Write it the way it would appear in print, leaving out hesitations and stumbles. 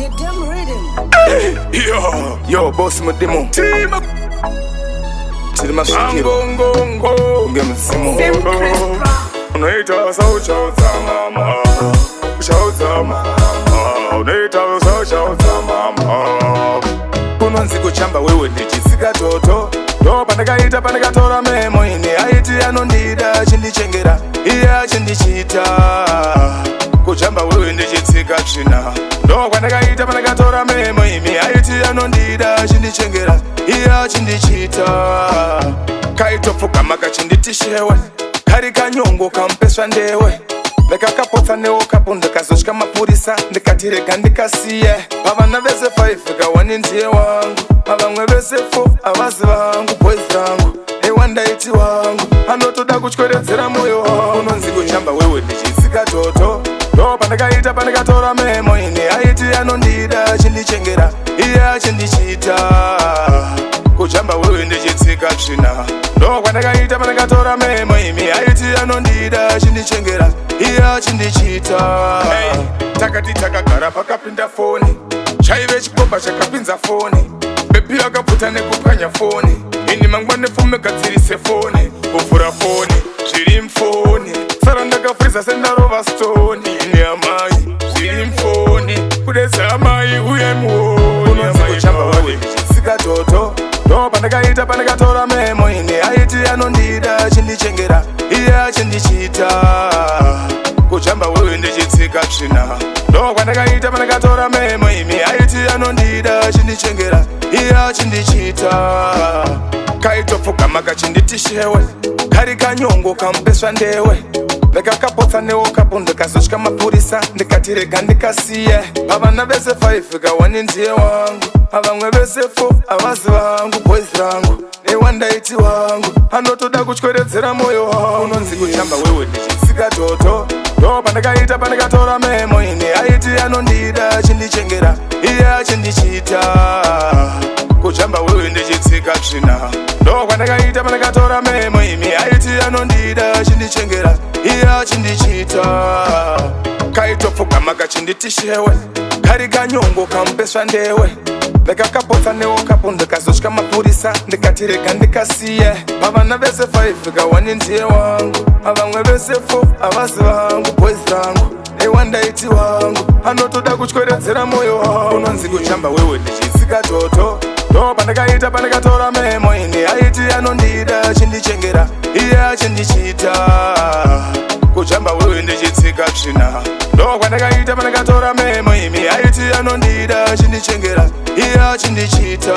Get them rhythm. Yo, boss Madimo. Team up. Team up. Unaita sauti mama. Shauta mama. Unaita sauti mama. Kunwanzi kuchamba wewe ndichisika toto. Do pandakatora memo ine aiti anondida chindichengera iya chindichita kuchamba wewe ndichitsika tsvina ndo pandakatora memo imi aiti anondida chindichengera iya chindichita kaitopfuka maka chinditishewe kari kanyongo kampeswa ndewe ndakakapotsa newo kapo ndakazosvika mapurisa ndikatirega ndikasiye pavana vese 5 kawani ndiye wangu avamwe vese 4 avazi vangu boys rangu ewandaiti wangu anotoda kutyoredzera moyo wangu unonzi kuchamba wewe ndichitsika toto ndo pandakatora memo ine aiti anondida chindichengera iya chindichita kuchamba wewe ndichitsika tsvina ndo pandakatora memo imi aiti anondida chindichengera iya chindichita takati takagara pakapinda foni chaive chikomba chakapinza foni bebi akapfuta nekupwanya foni ini mangwane fume gadzirise foni kuvhura foni zviri mfoni sara ndakafriza sendarova stoni ini amai zviri mfoni kudedza amai uye muoni unonzi kuchamba wewe ndichitsika toto ndo pandakatora memo ine aiti anondida chindichengera iya chindichita kuchamba wewe ndichitsika tsvina ndo pandakatora memo imi aiti anondida chindichengera iya chindichita kaitopfuka maka chinditishewe kari kanyongo kampeswa ndewe ndakakapotsa newo kapo ndakazosvika mapurisa ndikatirega ndikasiye pavana vese 5 kawani ndiye wangu avamwe vese 4 avazi vangu boys rangu ewandaiti wangu anotoda kutyoredzera moyo wangu unonzi kuchamba wewe ndichitsika toto ndo pandakatora memo ine aiti anondida chindichengera iya chindichita kuchamba wewe ndichitsika tsvina ndo pandakatora memo imi aiti anondida chindichengera iya chindichita kaitopfuka maka chinditishewe kari kanyongo kampeswa ndewe ndakakapotsa newo kapo ndakazosvika mapurisa ndikatirega ndikasiye pavana vese 5 kawani ndiye wangu avamwe vese 4 avazi vangu boys rangu ewandaiti wangu anotoda kutyoredzera moyo wangu unonzi kuchamba wewe ndichitsika toto ndo pandakatora memo ine aiti anondida chindichengera iya chindichita kuchamba wewe ndichitsika tsvina ndo pandakatora memo imi aiti anondida chindichengera iya chindichita